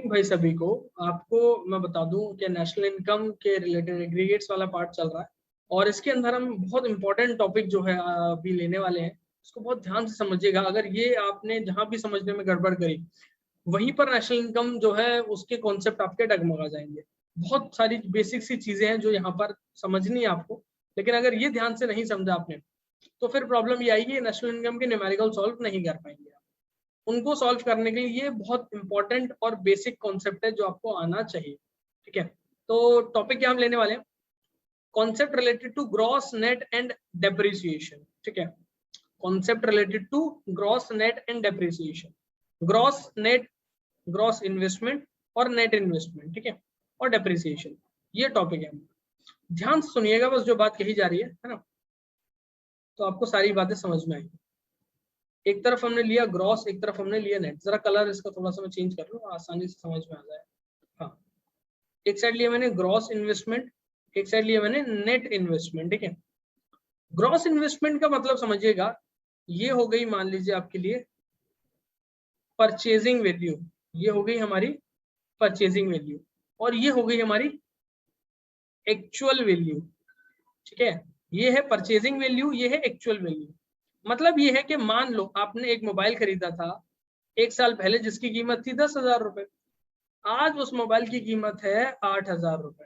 भाई सभी को, आपको मैं बता दूं कि नेशनल इनकम के रिलेटेड एग्रीगेट्स वाला पार्ट चल रहा है और इसके अंदर हम बहुत इंपॉर्टेंट टॉपिक जो है अभी लेने वाले हैं। इसको बहुत ध्यान से समझिएगा। अगर ये आपने जहां भी समझने में गड़बड़ करी, वहीं पर नेशनल इनकम जो है उसके कॉन्सेप्ट आपके डगमगा जाएंगे। बहुत सारी बेसिक सी चीजें हैं जो यहाँ पर समझनी है आपको, लेकिन अगर ये ध्यान से नहीं समझा आपने तो फिर प्रॉब्लम ये आएगी, नेशनल इनकम के न्यूमेरिकल सॉल्व नहीं कर पाएंगे। उनको सॉल्व करने के लिए ये बहुत इंपॉर्टेंट और बेसिक कॉन्सेप्ट है जो आपको आना चाहिए। ठीक है, तो टॉपिक क्या हम लेने वाले हैं, concept related to gross net and depreciation. ठीक है, concept related to gross net and depreciation, gross net, gross investment और नेट इन्वेस्टमेंट। ठीक है, और डेप्रिसिएशन, ये टॉपिक है। ध्यान से सुनिएगा बस जो बात कही जा रही है ना, तो आपको सारी बातें समझ में आएगी। एक तरफ हमने लिया ग्रॉस, एक तरफ हमने लिया नेट। जरा कलर इसका थोड़ा सा मैं चेंज कर लूँ, आसानी से समझ में आ जाए। हाँ, एक साइड लिया मैंने ग्रॉस इन्वेस्टमेंट, एक साइड लिया मैंने नेट इन्वेस्टमेंट। ठीक है, ग्रॉस इन्वेस्टमेंट का मतलब समझिएगा, ये हो गई मान लीजिए आपके लिए परचेजिंग वैल्यू, ये हो गई हमारी परचेजिंग वैल्यू, और ये हो गई हमारी एक्चुअल वैल्यू। ठीक है, ये है परचेजिंग वैल्यू, ये है एक्चुअल वैल्यू। मतलब ये है कि मान लो आपने एक मोबाइल खरीदा था एक साल पहले जिसकी कीमत थी 10,000 रुपए, आज उस मोबाइल की कीमत है 8,000 रुपए।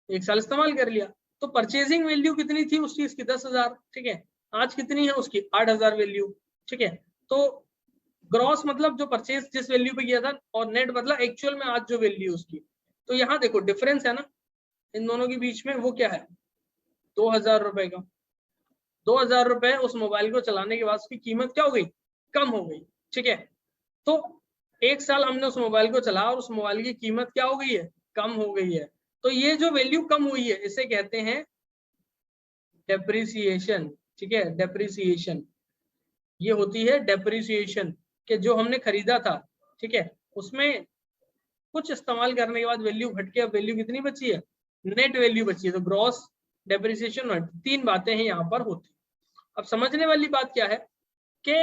एक साल इस्तेमाल कर लिया, तो परचेजिंग वैल्यू कितनी थी उस चीज की, 10,000। ठीक है, आज कितनी है उसकी, 8,000 वैल्यू। ठीक है, तो ग्रॉस मतलब जो परचेज जिस वैल्यू पे किया था, और नेट मतलब एक्चुअल में आज जो वैल्यू उसकी। तो यहाँ देखो डिफरेंस है ना इन दोनों के बीच में, वो क्या है, 2,000 रुपए का। 2,000 रुपए उस मोबाइल को चलाने के बाद उसकी कीमत क्या हो गई, कम हो गई। ठीक है, तो एक साल हमने उस मोबाइल को चला और उस मोबाइल की कीमत क्या हो गई है, कम हो गई है। तो ये जो वैल्यू कम हुई है इसे कहते हैं डेप्रिसिएशन। ठीक है, डेप्रिसिएशन, ये होती है डेप्रिसिएशन, कि जो हमने खरीदा था, ठीक है, उसमें कुछ इस्तेमाल करने के बाद वैल्यू घट के अब वैल्यू कितनी बची है, नेट वैल्यू बची है। तो ग्रॉस, डेप्रिसिएशन, नेट, तीन बातें हैं यहाँ पर होती। अब समझने वाली बात क्या है कि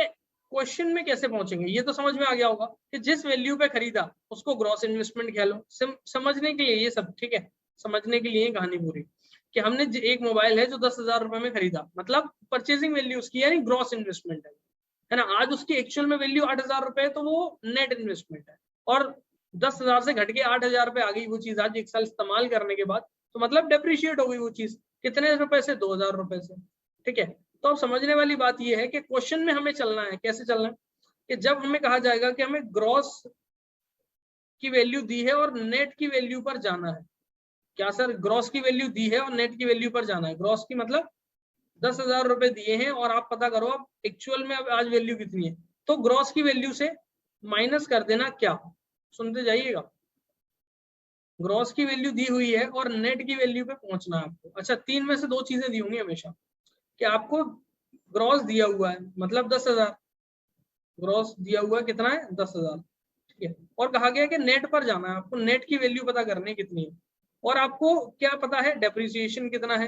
क्वेश्चन में कैसे पहुंचेंगे, ये तो समझ में आ गया होगा कि जिस वैल्यू पे खरीदा उसको ग्रॉस इन्वेस्टमेंट कह लो। समझने के लिए ये सब, ठीक है, समझने के लिए कहानी पूरी, कि हमने एक मोबाइल है जो 10,000 रुपए में खरीदा, मतलब परचेजिंग वैल्यू उसकी यानी ग्रॉस इन्वेस्टमेंट है ना। आज उसकी एक्चुअल में वैल्यू 8,000 रुपए है, तो वो नेट इन्वेस्टमेंट है। और 10,000 से घट के 8,000 रुपए आ गई वो चीज आज एक साल इस्तेमाल करने के बाद, तो मतलब डेप्रिशिएट हो गई वो चीज। कितने रुपए से, 2,000 रुपए से। ठीक है, तो अब समझने वाली बात यह है कि क्वेश्चन में हमें चलना है, कैसे चलना है, कि जब हमें कहा जाएगा कि हमें ग्रॉस की वैल्यू दी है और नेट की वैल्यू पर जाना है। क्या सर, ग्रॉस की वैल्यू दी है और नेट की वैल्यू पर जाना है। ग्रॉस की मतलब 10,000 रुपए दिए हैं और आप पता करो अब एक्चुअल में अब आज वैल्यू कितनी है। तो ग्रॉस की वैल्यू से माइनस कर देना क्या, सुनते जाइएगा। ग्रॉस की वैल्यू दी हुई है और नेट की वैल्यू पे पहुंचना है आपको। अच्छा, तीन में से दो चीजें दी होंगी हमेशा, कि आपको ग्रॉस दिया हुआ है मतलब 10,000, ग्रॉस दिया हुआ है कितना है, 10,000। ठीक है, और कहा गया कि नेट पर जाना है, आपको नेट की वैल्यू पता करनी है कितनी है, और आपको क्या पता है, डेप्रिसिएशन कितना है।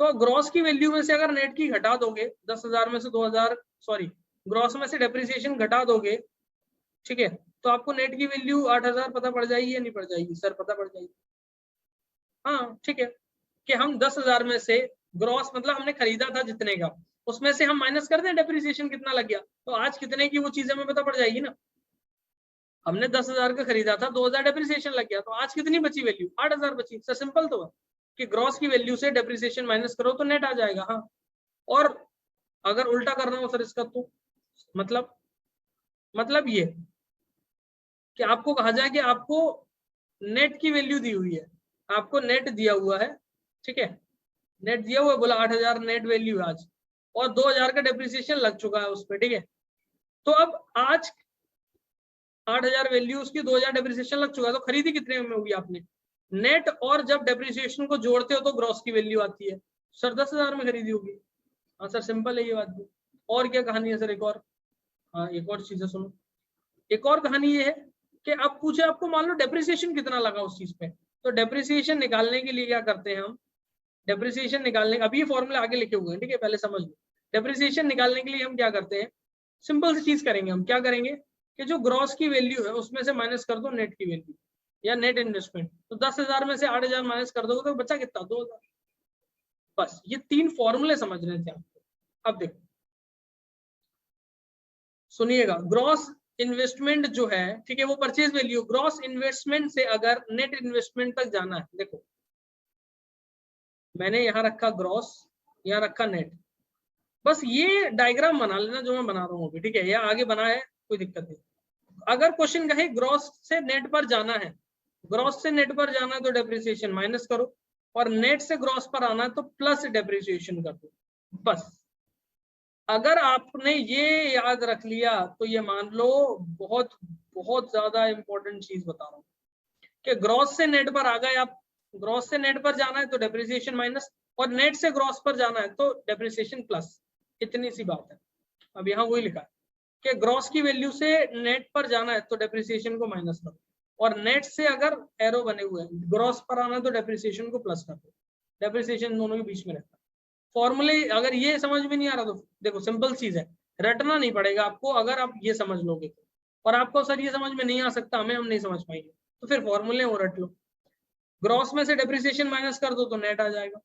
तो ग्रॉस की वैल्यू में से अगर नेट की घटा दोगे, 10,000 में से 2,000, सॉरी, ग्रॉस में से डेप्रिसिएशन घटा दोगे, ठीक है, तो आपको नेट की वैल्यू 8,000 पता पड़ जाएगी या नहीं पड़ जाएगी, सर पता पड़ जाएगी। हाँ, ठीक है, कि हम 10,000 में से ग्रॉस मतलब हमने खरीदा था जितने का, उसमें से हम माइनस कर दें डेप्रिसिएशन कितना लग गया, तो आज कितने की वो चीज हमें पता पड़ जाएगी ना। हमने 10,000 का खरीदा था, 2,000 डेप्रिसिएशन लग गया, तो आज कितनी बची वैल्यू, 8,000 बची। सर सिंपल तो है कि ग्रॉस की वैल्यू से डेप्रिसिएशन माइनस करो तो नेट आ जाएगा। हाँ, और अगर उल्टा करना हो सर इसका, तो मतलब ये कि आपको कहा जाए कि आपको नेट की वैल्यू दी हुई है, आपको नेट दिया हुआ है, ठीक है, नेट दिया हुआ है, बोला 8,000 नेट वैल्यू है आज, और 2,000 का डेप्रिसिएशन लग चुका है उस पर। ठीक है, तो अब आज 8,000 वैल्यू उसकी, 2,000 डेप्रिसिएशन लग चुका है, तो खरीदी कितने में होगी आपने, नेट, और जब डेप्रिसिएशन को जोड़ते हो तो ग्रॉस की वैल्यू आती है। सर 10,000 में खरीदी होगी। हाँ सर, सिंपल है ये बात भी। और क्या कहानी है सर, एक और, हाँ एक और चीजें सुनो। एक और कहानी ये है कि अब पूछे आपको, मान लो डेप्रिसिएशन कितना लगा उस चीज पे, तो डेप्रिसिएशन निकालने के लिए क्या करते हैं हम, डेप्रिसिएशन निकालने, अभी ये फॉर्मूला आगे लिखे हुए हैं, ठीक है, पहले समझ लो। डेप्रिसिएशन निकालने के लिए हम क्या करते हैं, सिंपल सी चीज करेंगे, हम क्या करेंगे, कि जो ग्रॉस की वैल्यू है उसमें से माइनस कर दो नेट की वैल्यू या नेट इन्वेस्टमेंट, तो 10,000 में से 8,000 माइनस कर दोगे तो बचा कितना, 2,000। बस ये 3 फॉर्मूले समझने थे आपको। अब देखो सुनिएगा, ग्रॉस इन्वेस्टमेंट जो है, ठीक है, वो परचेज वैल्यू, ग्रॉस इन्वेस्टमेंट से अगर नेट इन्वेस्टमेंट तक जाना है, देखो मैंने यहाँ रखा ग्रॉस, यहाँ रखा नेट, बस ये डायग्राम बना लेना जो मैं बना रहा हूँ अभी, ठीक है, या आगे बना है कोई दिक्कत नहीं। अगर क्वेश्चन कहे ग्रॉस से नेट पर जाना है, ग्रॉस से नेट पर जाना है तो डेप्रिसिएशन माइनस करो, और नेट से ग्रॉस पर आना है तो प्लस डेप्रिसिएशन कर दो। बस अगर आपने ये याद रख लिया तो ये मान लो बहुत बहुत ज्यादा इंपॉर्टेंट चीज बता रहा हूँ कि ग्रॉस से नेट पर आ गए आप, ग्रॉस से नेट पर जाना है तो डेप्रिसिएशन माइनस, और नेट से ग्रॉस पर जाना है तो डेप्रिसिएशन प्लस। इतनी सी बात है। अब यहाँ वही लिखा है कि ग्रॉस की वैल्यू से नेट पर जाना है तो डेप्रिसिएशन को माइनस करो, और नेट से अगर एरो बने हुए हैं ग्रॉस पर आना है तो डेप्रिसिएशन को प्लस कर दो। डेप्रिसिएशन दोनों के बीच में रहता है। फॉर्मूले अगर ये समझ में नहीं आ रहा तो देखो सिंपल चीज है, रटना नहीं पड़ेगा आपको, अगर आप ये समझ लोगे तो। और आपको सर ये समझ में नहीं आ सकता, हमें हम नहीं समझ पाएंगे, तो फिर फॉर्मूले वो रट लो। ग्रॉस में से डेप्रिसिएशन माइनस कर दो तो नेट आ जाएगा,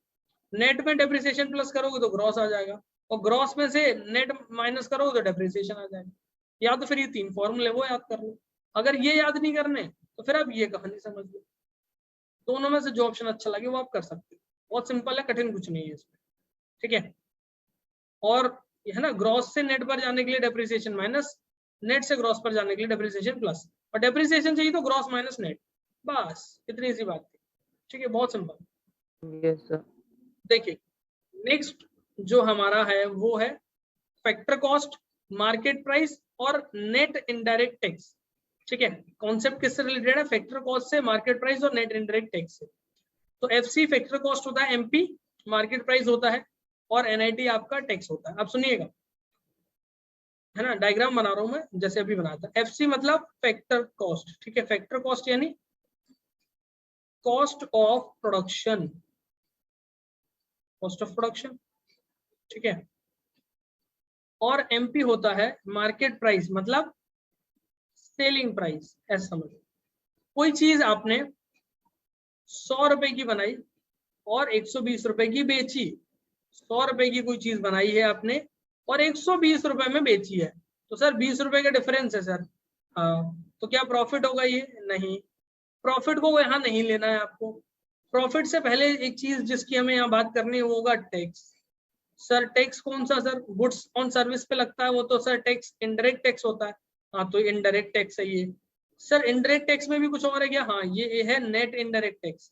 नेट में डेप्रिसिएशन प्लस करोगे तो ग्रॉस आ जाएगा, और ग्रॉस में से नेट माइनस करोगे तो डेप्रिसिएशन आ जाएगा। या तो फिर ये 3 फॉर्मूले वो याद कर लो। अगर ये याद नहीं करने तो फिर आप ये कहानी समझ लो। दोनों में से जो ऑप्शन अच्छा लगे वो आप कर सकते हो। बहुत सिंपल है, कठिन कुछ नहीं है इसमें, ठीक है। और है ना, ग्रॉस से नेट पर जाने के लिए डेप्रिसिएशन माइनस, नेट से ग्रॉस पर जाने के लिए डेप्रिसिएशन प्लस, और डेप्रिसिएशन चाहिए तो ग्रॉस माइनस नेट, बस इतनी सी बात थी, ठीक है, बहुत सिंपल। Yes sir. देखिए नेक्स्ट जो हमारा है वो है फैक्टर कॉस्ट, मार्केट प्राइस और नेट इनडायरेक्ट टैक्स, ठीक है। कॉन्सेप्ट किससे रिलेटेड है, फैक्टर कॉस्ट से, मार्केट प्राइस और नेट इनडायरेक्ट टैक्स से। तो एफसी फैक्टर कॉस्ट होता है, एमपी मार्केट प्राइस होता है, और एनआईटी आपका टैक्स होता है। अब सुनिएगा, है ना, डायग्राम बना रहा हूं मैं जैसे अभी बनाया था। एफसी मतलब फैक्टर कॉस्ट, ठीक है, फैक्टर कॉस्ट यानी cost of production, cost of production, ठीक है। और एमपी होता है मार्केट प्राइस, मतलब सेलिंग प्राइस, ऐसा समझो। कोई चीज आपने 100 रुपए की बनाई और 120 रुपए की बेची, 100 रुपए की कोई चीज बनाई है आपने और 120 रुपए में बेची है, तो सर 20 रुपए का डिफरेंस है सर। हाँ, तो क्या प्रॉफिट होगा ये, नहीं, प्रॉफिट को यहाँ नहीं लेना है आपको। प्रॉफिट से पहले एक चीज जिसकी हमें यहाँ बात करनी है वो होगा टैक्स। सर टैक्स कौन सा, सर गुड्स ऑन सर्विस पे लगता है वो तो सर टैक्स इनडायरेक्ट टैक्स होता है। हाँ तो इनडायरेक्ट टैक्स है ये। सर इनडायरेक्ट टैक्स में भी कुछ और है क्या, हाँ ये है नेट इनडायरेक्ट टैक्स।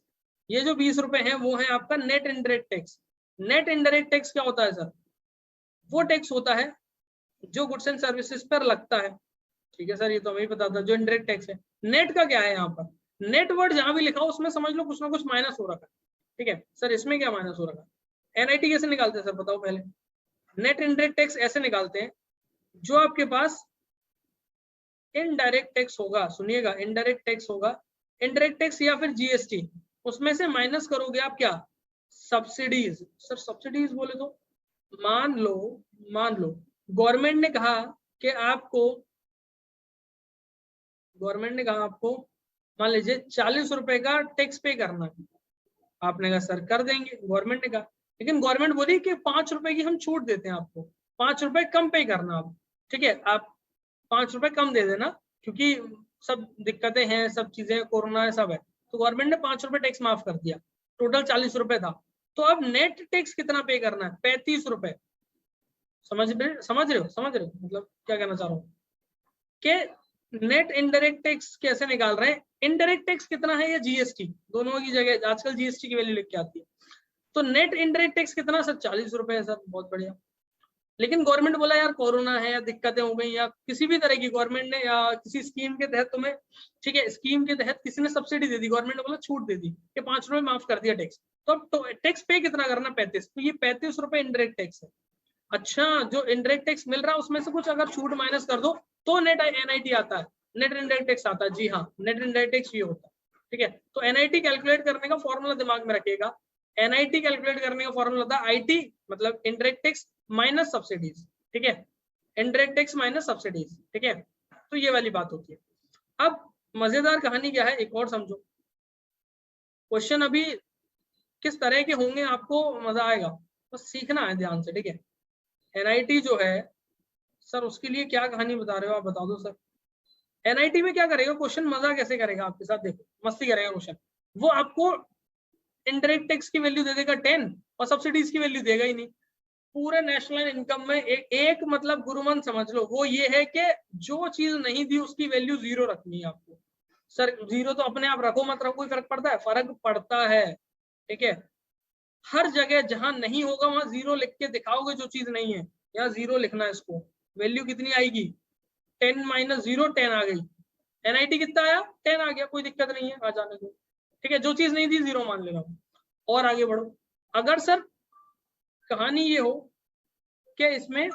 ये जो 20 रुपए है वो है आपका net indirect tax. Net indirect tax क्या होता है सर, वो टैक्स होता है जो गुड्स एंड सर्विसेज पर लगता है, ठीक है सर, ये तो हमें पता था जो इनडायरेक्ट टैक्स है। नेट का क्या है यहाँ पर, नेट वर्ड जहां भी लिखा हो उसमें समझ लो कुछ ना कुछ माइनस हो रखा है, ठीक है। सर इसमें क्या माइनस हो रखा है, एनआईटी कैसे निकालते हैं सर बताओ पहले। नेट इनडायरेक्ट टैक्स ऐसे निकालते हैं, जो आपके पास इनडायरेक्ट टैक्स होगा, सुनिएगा इनडायरेक्ट टैक्स होगा, इनडायरेक्ट टैक्स या फिर जीएसटी, उसमें से माइनस करोगे आप क्या, सब्सिडीज। सर सब्सिडीज बोले तो मान लो गवर्नमेंट ने कहा कि आपको, गवर्नमेंट ने कहा आपको मान लीजिए 40 रुपए का टैक्स पे करना है, आपने कहा सर कर देंगे, गवर्नमेंट ने कहा, लेकिन गवर्नमेंट बोली कि 5 रुपए की हम छूट देते हैं आपको, 5 रुपए कम पे करना आप, ठीक है, आप 5 रुपए कम दे देना, क्योंकि सब दिक्कतें हैं, सब चीजें, कोरोना है, सब है, तो गवर्नमेंट ने 5 रुपए टैक्स माफ कर दिया, टोटल 40 रुपए था। तो अब नेट टैक्स कितना पे करना है, 35 रुपए। समझ रहे हो मतलब क्या कहना चाह रहा हूँ कि नेट इनडायरेक्ट टैक्स कैसे निकाल रहे हैं, इनडायरेक्ट टैक्स कितना है या जीएसटी, दोनों की जगह आजकल जीएसटी की वैल्यू लिख के आती है। तो नेट इनडायरेक्ट टैक्स कितना सर, 40 रुपए है सर, बहुत बढ़िया। लेकिन गवर्नमेंट बोला यार कोरोना है या दिक्कतें हो गई या किसी भी तरह की, गवर्नमेंट ने या किसी स्कीम के तहत तुम्हें, ठीक है, स्कीम के तहत किसी ने सब्सिडी दे दी, गवर्नमेंट ने बोला छूट दे दी कि 5 रुपए माफ कर दिया टैक्स, तो अब टैक्स पे कितना करना, 35, तो ये 35 रुपए इनडायरेक्ट टैक्स है। अच्छा, जो इनडायरेक्ट टैक्स मिल रहा है उसमें से कुछ अगर छूट माइनस कर दो तो नेट एनआईटी आता है, नेट इनडायरेक्ट टैक्स आता है, जी हाँ, नेट इनडायरेक्ट टैक्स ये होता है, ठीक है। तो एनआईटी कैलकुलेट करने का फॉर्मूला दिमाग में रखिएगा, एनआईटी कैलकुलेट करने का फॉर्मूला होता है आईटी मतलब इनडायरेक्ट टैक्स माइनस सब्सिडीज, ठीक है, इनडायरेक्ट टैक्स माइनस सब्सिडीज, ठीक है। तो तो ये वाली बात होती है। अब मजेदार कहानी क्या है, एक और समझो। क्वेश्चन अभी किस तरह के होंगे आपको मजा आएगा, बस सीखना है ध्यान से, ठीक है। एनआईटी जो है सर, उसके लिए क्या कहानी बता रहे हो आप, बता दो सर। एनआईटी में क्या करेगा क्वेश्चन, मजा कैसे करेगा आपके साथ, देखो मस्ती करेगा क्वेश्चन। वो आपको इनडायरेक्ट टैक्स की वैल्यू दे देगा 10 और सब्सिडीज की वैल्यू देगा ही नहीं। पूरे नेशनल इनकम में एक मतलब गुरुमन समझ लो, वो ये है कि जो चीज नहीं दी उसकी वैल्यू 0 रखनी है आपको। सर 0 तो अपने आप रखो मत रखो कोई फर्क पड़ता है, फर्क पड़ता है, ठीक है। हर जगह जहां नहीं होगा वहां 0 लिख के दिखाओगे जो चीज नहीं है, यहाँ 0 लिखना है इसको। वैल्यू कितनी आएगी, 10 माइनस 0 10 आ गई। एनआईटी कितना आया, 10 आ गया, कोई दिक्कत नहीं है, आ जाने दो, ठीक है। जो चीज नहीं थी 0 मान लेना। और आगे बढ़ो। अगर सर कहानी ये हो कि इसमें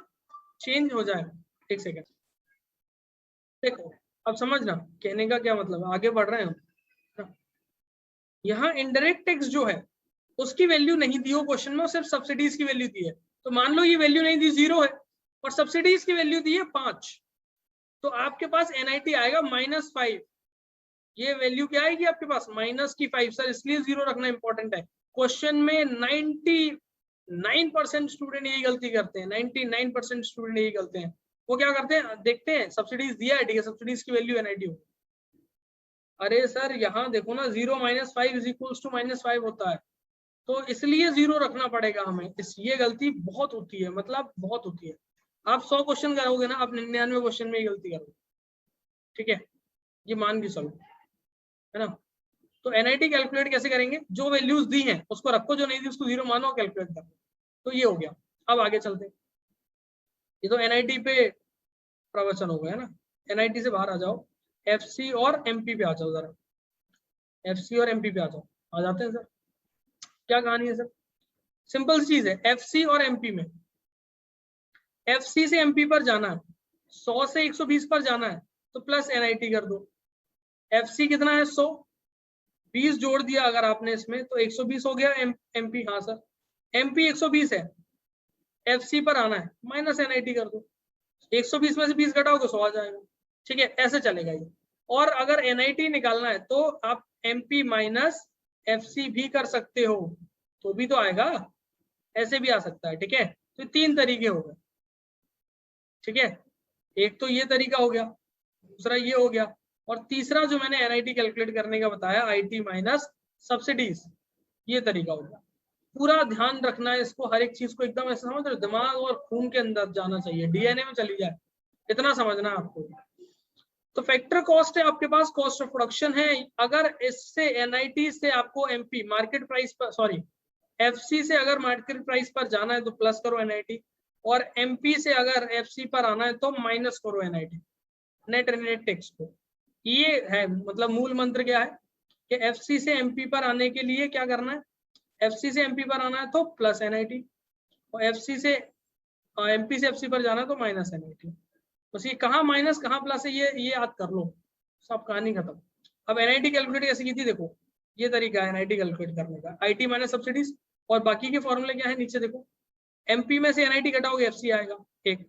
चेंज हो जाए, एक सेकेंड देखो, अब समझना कहने का क्या मतलब है, आगे बढ़ रहे हैं हम। यहाँ इनडायरेक्ट टैक्स जो है उसकी वैल्यू नहीं दी हो क्वेश्चन में, सिर्फ सब्सिडीज की वैल्यू दी है। तो मान लो ये वैल्यू नहीं दी, 0 है, और सब्सिडीज की वैल्यू दी है 5, तो आपके पास एनआईटी आएगा -5। ये वैल्यू क्या आएगी आपके पास, -5। सर इसलिए 0 रखना इंपॉर्टेंट है। क्वेश्चन में 99% स्टूडेंट यही गलती करते हैं, 99% स्टूडेंट यही करते हैं। वो क्या करते हैं, देखते हैं सब्सिडीज दिया है, ठीक है, सब्सिडीज की वैल्यू एनआईटी हो। अरे सर यहाँ देखो ना, 0 - 5 = -5 होता है, तो इसलिए 0 रखना पड़ेगा हमें। ये गलती बहुत होती है, मतलब बहुत होती है। आप 100 क्वेश्चन करोगे ना, आप 99 क्वेश्चन में ये गलती करोगे, ठीक है, ये मान के चलो, है ना। तो एनआईटी कैलकुलेट कैसे करेंगे, जो वैल्यूज दी हैं उसको रखो, जो नहीं दी उसको 0 मानो, कैलकुलेट करो। तो ये हो गया। अब आगे चलते हैं। ये तो एनआईटी पे प्रवचन हो गया ना। एनआईटी से बाहर आ जाओ, एफसी और एमपी पे आ जाओ जरा। एफसी और एमपी पे आ जाओ, आ जाते हैं सर। क्या कहानी है सर, सिंपल चीज है। एफसी और एमपी में, एफसी से एमपी पर जाना है, 100 से 120 पर जाना है, तो प्लस एनआईटी कर दो। एफसी कितना है, 100, 20 जोड़ दिया अगर आपने इसमें तो 120 हो गया। एमपी, हाँ सर, एमपी 120 है, एफसी पर आना है, माइनस एनआईटी कर दो। 120 में से 20 घटाओ तो 100 आ जाएगा, ठीक है, ऐसे चलेगा ये। और अगर एनआईटी निकालना है तो आप एमपी माइनस एफसी भी कर सकते हो, तो भी तो आएगा, ऐसे भी आ सकता है, ठीक है। तो 3 तरीके हो गए, ठीक है। एक तो ये तरीका हो गया, दूसरा ये हो गया, और तीसरा जो मैंने एनआईटी कैलकुलेट करने का बताया, आईटी माइनस सब्सिडीज, ये तरीका हो गया। पूरा ध्यान रखना है इसको, हर एक चीज को एकदम ऐसे समझ रहे हो, दिमाग और खून के अंदर जाना चाहिए, डीएनए में चली जाए, इतना समझना है आपको। तो फैक्टर कॉस्ट है आपके पास, कॉस्ट ऑफ प्रोडक्शन है। अगर इससे एनआईटी से आपको एमपी मार्केट प्राइस पर, सॉरी एफसी से अगर मार्केट प्राइस पर जाना है तो प्लस करो एनआईटी, और एमपी से अगर एफसी पर आना है तो माइनस करो एनआईटी, नेट टैक्स को। ये है मतलब मूल मंत्र क्या है कि एफसी से एमपी पर आने के लिए क्या करना है, एफसी से एमपी पर आना है तो प्लस एनआईटी, और एफसी से एमपी से एफसी पर जाना है तो माइनस एनआईटी। बस ये कहाँ माइनस कहाँ प्लस है, ये याद कर लो, सब कहानी खत्म। अब एनआईटी कैलकुलेट कैसे की थी, देखो ये तरीका है एनआईटी कैलकुलेट करने का, आईटी माइनस सब्सिडीज। और बाकी के फॉर्मूले क्या है, नीचे देखो। एमपी में से एनआईटी घटाओगे एफसी आएगा, एक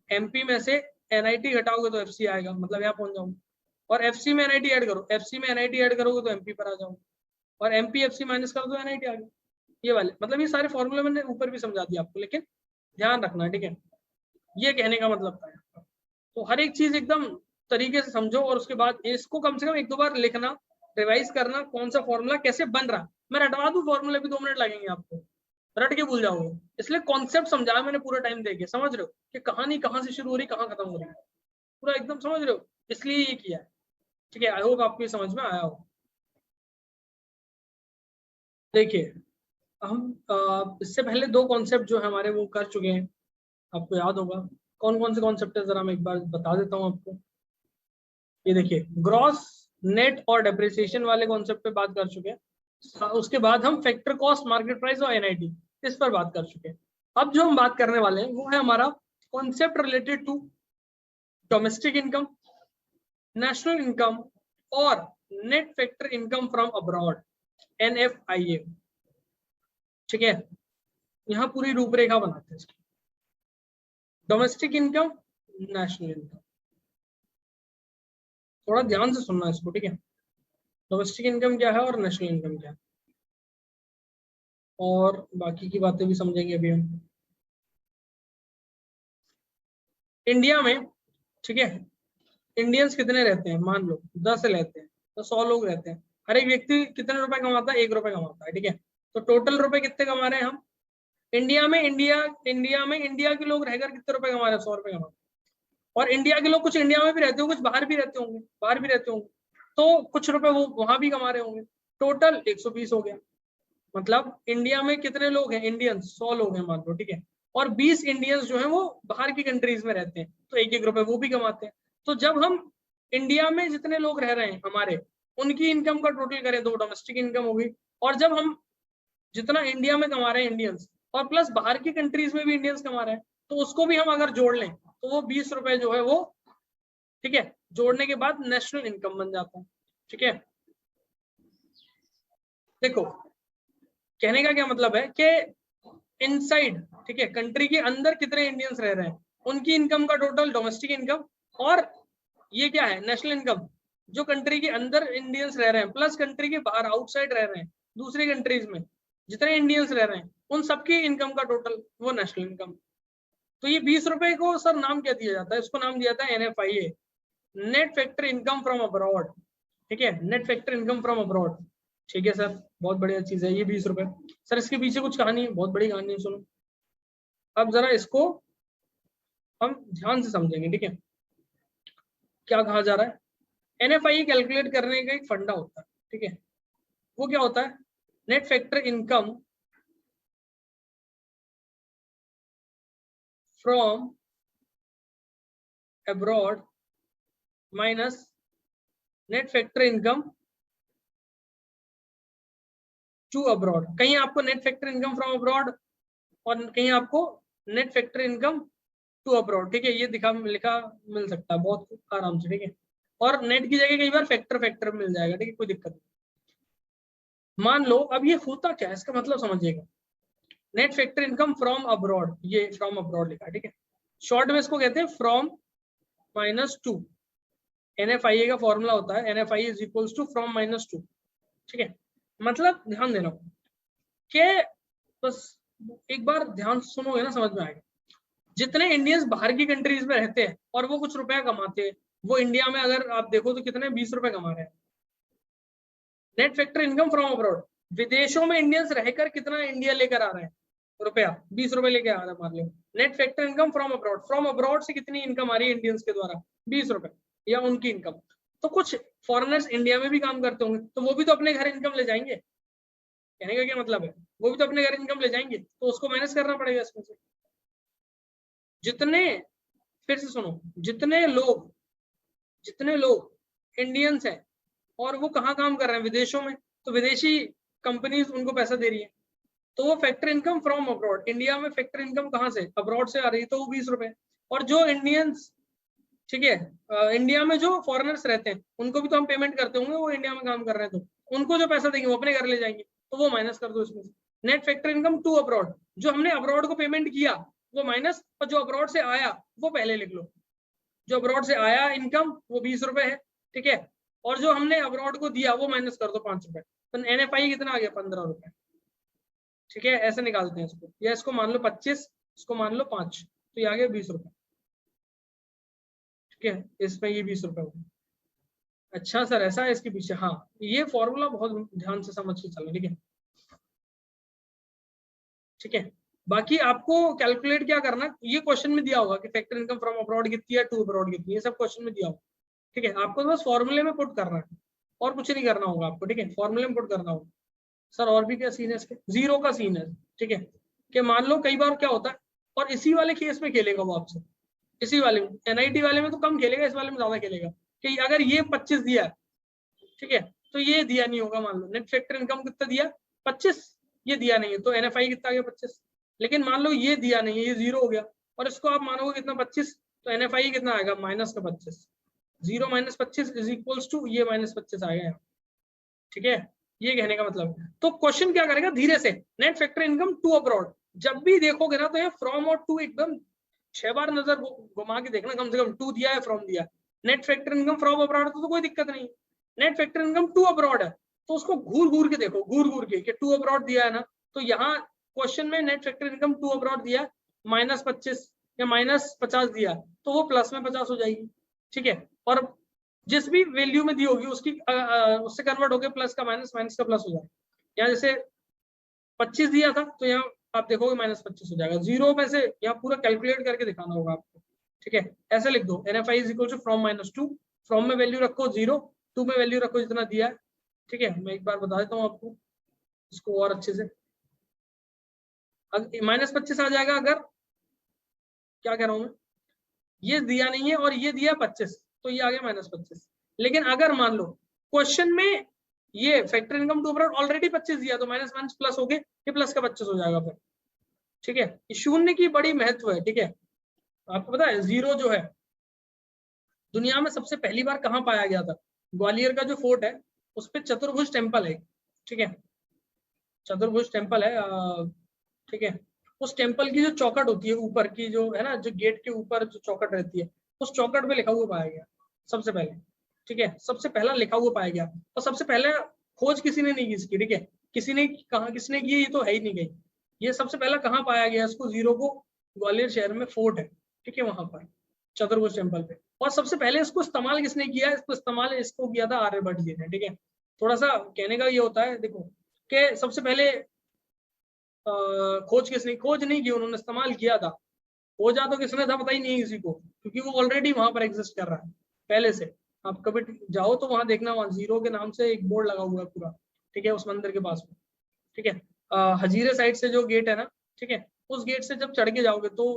एमपी में से एनआईटी घटाओगे तो एफसी आएगा, मतलब यहाँ पहुंच जाओगे। और एफसी में एनआईटी ऐड करो, एफसी में एनआईटी ऐड करोगे तो एमपी पर आ जाओगे, और एमपी एफसी माइनस कर दो एनआईटी आ गया। ये वाले मतलब ये सारे फॉर्मूले मैंने ऊपर भी समझा दिया आपको, लेकिन ध्यान रखना, ठीक है, ये कहने का मतलब था। तो हर एक चीज एकदम तरीके से समझो, और उसके बाद इसको कम से कम 1-2 बार लिखना, रिवाइज करना, कौन सा फॉर्मूला कैसे बन रहा। मैं रटवा दूं फॉर्मूले भी 2 मिनट लगेंगे आपको, रट के भूल जाओगे। इसलिए कॉन्सेप्ट समझाया मैंने पूरा टाइम देके, समझ रहे हो कि कहानी कहाँ से शुरू हो रही कहाँ खत्म हो रही है, पूरा एकदम समझ रहे हो, इसलिए ये किया है, ठीक है। आई होप आपको ये समझ में आया हो। देखिए हम इससे पहले 2 कॉन्सेप्ट जो है हमारे वो कर चुके हैं, आपको याद होगा। कौन कौन से कॉन्सेप्ट है जरा मैं एक बार बता देता हूँ आपको। ये देखिए, ग्रॉस, नेट और डेप्रिसिएशन वाले कॉन्सेप्ट पे बात कर चुके हैं। उसके बाद हम फैक्टर कॉस्ट, मार्केट प्राइस और एनआईटी, इस पर बात कर चुके हैं। अब जो हम बात करने वाले हैं वो है हमारा concept related to domestic income, national income और net factor income from abroad, NFIA, ठीक है। यहाँ पूरी रूपरेखा बनाते हैं इसकी, डोमेस्टिक इनकम, नेशनल इनकम, थोड़ा ध्यान से सुनना इसको, ठीक है। डोमेस्टिक इनकम क्या है और नेशनल इनकम क्या है, और बाकी की बातें भी समझेंगे अभी हम। इंडिया में, ठीक है, इंडियंस कितने रहते हैं, मान लो 10 रहते हैं, तो 100 लोग रहते हैं। हर एक व्यक्ति कितने रुपए कमाता है, 1 रुपए कमाता है, ठीक है। तो टोटल रुपए कितने कमा रहे हैं हम इंडिया में, इंडिया के लोग रहकर कितने रुपए कमा रहे हैं, 100 रुपए कमा रहे हैं। और इंडिया के लोग कुछ इंडिया में भी रहते होंगे, कुछ बाहर भी रहते होंगे, तो कुछ रुपए वो वहां भी कमा रहे होंगे। टोटल 120 हो गया। मतलब इंडिया में कितने लोग हैं, इंडियंस 100 लोग हैं मान लो, ठीक है। और 20 इंडियंस जो है वो बाहर की कंट्रीज में रहते हैं, तो 1-1 रुपए वो भी कमाते हैं। तो जब हम इंडिया में जितने लोग रह रहे हैं हमारे, उनकी इनकम का टोटल करें तो डोमेस्टिक इनकम होगी। और जब हम जितना इंडिया में कमा रहे हैं इंडियंस, और प्लस बाहर की कंट्रीज में भी इंडियंस कमा रहे हैं, तो उसको भी हम अगर जोड़ लें तो वो 20 रुपए जो है वो, ठीक है, जोड़ने के बाद नेशनल इनकम बन जाता है, ठीक है। देखो कहने का क्या मतलब है कि इनसाइड, ठीक है, कंट्री के अंदर कितने इंडियंस रह रहे हैं, उनकी इनकम का टोटल डोमेस्टिक इनकम, और ये क्या है, नेशनल इनकम, जो कंट्री के अंदर इंडियंस रह रहे हैं प्लस कंट्री के बाहर आउटसाइड रह रहे हैं दूसरी कंट्रीज में जितने इंडियंस रह रहे हैं, उन सबकी इनकम का टोटल वो नेशनल इनकम। तो ये 20 रुपए को सर नाम क्या दिया जाता है, इसको नाम दिया जाता है NFIA, net factor income from abroad, ठीक है, net factor income from abroad. ठीक है सर, बहुत बढ़िया चीज है ये 20 रुपए। सर इसके पीछे कुछ कहानी है, बहुत बड़ी कहानी है, सुनो। अब जरा इसको हम ध्यान से समझेंगे, ठीक है। क्या कहा जा रहा है, NFIA कैलकुलेट करने का एक फंडा होता है, ठीक है। वो क्या होता है, net factor income from abroad minus net factor income to abroad. कहीं आपको net factor income from abroad और कहीं आपको net factor income to abroad, ठीक है, ये लिखा मिल सकता है बहुत आराम से, ठीक है। और नेट की जगह कई बार फैक्टर मिल जाएगा, ठीक है, कोई दिक्कत नहीं। मान लो अब ये होता क्या है, इसका मतलब समझिएगा। Net factor income from abroad, ये फ्रॉम अब्रॉड लिखा है, ठीक है। शॉर्ट में इसको कहते हैं फ्रॉम -2। NFIA का फॉर्मूला होता है NFIA is equals to from -2, ठीक है। मतलब ध्यान देना कि बस एक बार ध्यान से सुनोगे ना समझ में आएगा। जितने इंडियंस बाहर की कंट्रीज में रहते हैं और वो कुछ रुपया कमाते हैं, वो इंडिया में अगर आप देखो तो कितने 20 रुपए कमा रहे हैं। Net factor income from abroad, विदेशों में इंडियंस रहकर कितना इंडिया लेकर आ रहे हैं, रुपया 20 रुपए लेके आ रहे हैं मान लो। Net factor income from abroad से कितनी इनकम आ रही है इंडियंस के द्वारा, 20 रुपए, या उनकी इनकम। तो कुछ फॉरेनर्स इंडिया में भी काम करते होंगे, तो वो भी तो अपने घर इनकम ले जाएंगे। कहने का क्या मतलब है, वो भी तो अपने घर इनकम ले जाएंगे, तो उसको मैनेज करना पड़ेगा इसमें से। जितने, फिर से सुनो, जितने लोग इंडियंस हैं और वो कहाँ काम कर रहे हैं, विदेशों में, तो विदेशी कंपनीज उनको पैसा दे रही है, तो वो factor income from abroad. India में फैक्टर इनकम कहाँ से, अब्रॉड से आ रही है, तो वो 20 रुपए। और जो इंडियंस, ठीक है, इंडिया में जो फॉरेनर्स रहते हैं उनको भी तो हम पेमेंट करते होंगे, वो इंडिया में काम कर रहे हैं, तो उनको जो पैसा देंगे वो अपने घर ले जाएंगे, तो वो माइनस कर दो इसमें से। Net factor income to abroad, जो हमने अब्रॉड को पेमेंट किया वो माइनस, और जो अब्रॉड से आया वो पहले लिख लो। जो अब्रॉड से आया इनकम वो 20 रुपए है, ठीक है, और जो हमने अब्रॉड को दिया वो माइनस कर दो 5 रुपए, तो NFI कितना आ गया, 15 रुपए, ठीक है। ऐसे निकालते हैं इसको, या इसको मान लो 25, इसको मान लो 5, तो ये आ गया 20 रुपए, ठीक है। इसमें ये 20 रुपए होगा। अच्छा सर ऐसा है इसके पीछे, हाँ, ये फॉर्मूला बहुत ध्यान से समझ के चलो, ठीक है, ठीक है। बाकी आपको कैलकुलेट क्या करना, ये क्वेश्चन में दिया होगा कि फैक्टर इनकम फ्रॉम अब्रॉड कितनी है, टू अब्रॉड कितनी है, सब क्वेश्चन में दिया होगा, ठीक है। आपको तो बस फॉर्मूले में पुट करना है और कुछ नहीं करना होगा आपको, ठीक है, फॉर्मूले में पुट करना होगा। सर और भी क्या सीन है इसके, जीरो का सीन है, ठीक है, कि मान लो कई बार क्या होता है, और इसी वाले केस में खेलेगा वो आपसे, इसी वाले में, NIT वाले में तो कम खेलेगा, इस वाले में ज्यादा खेलेगा, कि अगर ये 25 दिया है, ठीक है, तो ये दिया नहीं होगा, मान लो नेट फैक्टर इनकम कितना दिया, 25, ये दिया नहीं है, तो NFI कितना आ गया, 25। लेकिन मान लो ये दिया नहीं है, ये जीरो हो गया, और इसको आप मानोगे कितना, 25, तो NFI कितना आएगा, माइनस का 25, 0 - 25 इज इक्वल्स टू ये -25 आ गया, ठीक है। ये कहने का मतलब, तो क्वेश्चन क्या करेगा, धीरे से, net factor income to abroad, जब भी देखोगे ना तो ये फ्रॉम और टू एकदम 6 बार नजर घुमा के देखना, कम से कम टू दिया है फ्रॉम दिया है। Net factor income from abroad तो कोई दिक्कत नहीं। Net factor income to abroad है तो उसको घूर घूर के देखो, घूर घूर के, टू अब्रॉड दिया है ना, तो यहाँ क्वेश्चन में net factor income to abroad दिया -25 या -50 दिया तो वो प्लस में 50 हो जाएगी, ठीक है। और जिस भी वैल्यू में दी होगी उसकी उससे कन्वर्ट होकर प्लस का माइनस, माइनस का प्लस हो जाएगा। यहाँ जैसे 25 दिया था तो यहाँ आप देखोगे -25 हो जाएगा। जीरो में से यहाँ पूरा कैलकुलेट करके दिखाना होगा आपको, ठीक है। ऐसे लिख दो NFI is equal to from -2, from में वैल्यू रखो 0, 2 में वैल्यू रखो जितना दिया है, ठीक है। मैं एक बार बता देता हूँ आपको इसको और अच्छे से। -25 आ जाएगा अगर, क्या कह रहा हूँ मैं, ये दिया नहीं है और ये दिया 25 तो ये आ गया -25। लेकिन अगर मान लो क्वेश्चन में ये factor income to abroad already 25 दिया तो माइनस माइनस प्लस हो गए, ये प्लस का 25 हो जाएगा फिर, ठीक है। शून्य की बड़ी महत्व है, ठीक है। आपको पता है जीरो जो है दुनिया में सबसे पहली बार कहाँ पाया गया था? ग्वालियर का जो फोर्ट है उस पर चतुर्भुज टेम्पल है, ठीक है। चतुर्भुज टेम्पल है, ठीक है। उस टेम्पल की जो चौखट होती है ऊपर की, जो है ना, जो गेट के ऊपर जो चौखट रहती है, उस चौखट पे लिखा हुआ पाया गया सबसे पहले, ठीक है। सबसे पहला लिखा हुआ पाया गया और सबसे पहले खोज किसी ने नहीं की इसकी, ठीक है। किसी ने कहा, किसने की, ये तो है ही नहीं गई। ये सबसे पहला कहाँ पाया गया इसको, जीरो को? ग्वालियर शहर में फोर्ट है, ठीक है, वहां पर चतुर्भुज टेम्पल पे। और सबसे पहले इसको इस्तेमाल किसने किया? इसको किया था आर्यभट्ट जी ने, ठीक है। थोड़ा सा कहने का ये होता है, देखो कि सबसे पहले खोज नहीं की उन्होंने, इस्तेमाल किया था। खोजा तो किसने था पता ही नहीं है किसी को, क्योंकि वो ऑलरेडी वहां पर एग्जिस्ट कर रहा है पहले से। आप कभी जाओ तो वहां देखना, वहां जीरो के नाम से एक बोर्ड लगा हुआ है पूरा, ठीक है, उस मंदिर के पास में, ठीक है। हजीरे साइड से जो गेट है ना, ठीक है, उस गेट से जब चढ़ के जाओगे तो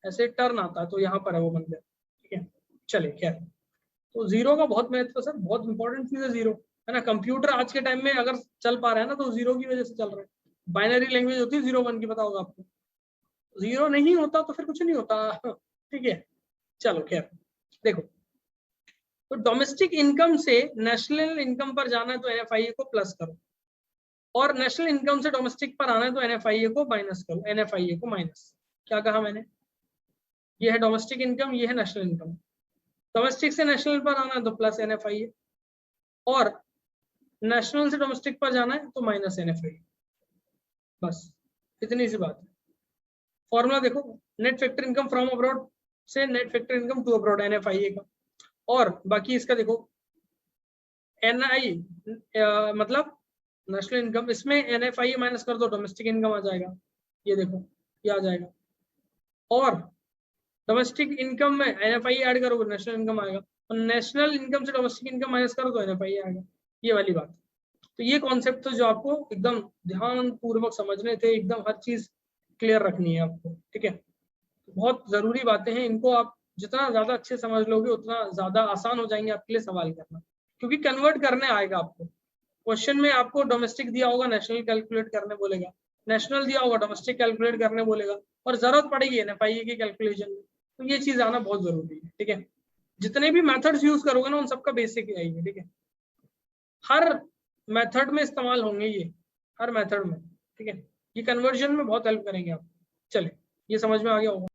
ऐसे टर्न आता है, तो यहाँ पर है वो मंदिर, ठीक है। चले खैर, तो जीरो का बहुत महत्व सर, बहुत इंपॉर्टेंट चीज है जीरो, है ना। कंप्यूटर आज के टाइम में अगर चल पा रहा है ना तो जीरो की वजह से चल रहा है। बाइनरी लैंग्वेज होती है 0 1 की, पता होगा आपको। जीरो नहीं होता तो फिर कुछ नहीं होता, ठीक है। चलो खैर, देखो, तो डोमेस्टिक इनकम से नेशनल इनकम पर जाना है तो NFIA को प्लस करो, और नेशनल इनकम से डोमेस्टिक पर आना है तो NFIA को माइनस करो, NFIA को माइनस। क्या कहा मैंने? ये है डोमेस्टिक इनकम, ये है नेशनल इनकम। डोमेस्टिक से नेशनल पर आना है तो प्लस NFIA, और नेशनल से डोमेस्टिक पर जाना है तो माइनस NFIA। बस इतनी सी बात है। फॉर्मूला देखो, net factor income from abroad से net factor income to abroad NFIA का, और बाकी इसका देखो NI मतलब नेशनल इनकम, इसमें NFIA माइनस कर दो डोमेस्टिक इनकम आ जाएगा, ये देखो ये आ जाएगा। और डोमेस्टिक इनकम में NFIA ऐड करोगे नेशनल इनकम आएगा, और नेशनल इनकम से डोमेस्टिक इनकम माइनस करो तो NFIA आएगा, ये वाली बात। तो ये कॉन्सेप्ट जो आपको एकदम ध्यान पूर्वक समझने थे, एकदम हर चीज क्लियर रखनी है आपको, ठीक है। बहुत जरूरी बातें हैं, इनको आप जितना ज्यादा अच्छे समझ लोगे उतना ज्यादा आसान हो जाएंगे आपके लिए सवाल करना, क्योंकि कन्वर्ट करने आएगा आपको। क्वेश्चन में आपको डोमेस्टिक दिया होगा, नेशनल कैलकुलेट करने बोलेगा, नेशनल दिया होगा, डोमेस्टिक कैलकुलेट करने बोलेगा, और जरूरत पड़ेगी NFIA की कैलकुलेशन में, तो ये चीज आना बहुत जरूरी है, ठीक है। जितने भी मेथड्स यूज करोगे ना उन सबका बेसिक आएगी, ठीक है। हर मेथड में इस्तेमाल होंगे ये, हर मेथड में, ठीक है। ये कन्वर्जन में बहुत हेल्प करेंगे आप। चले, ये समझ में आ गया होगा।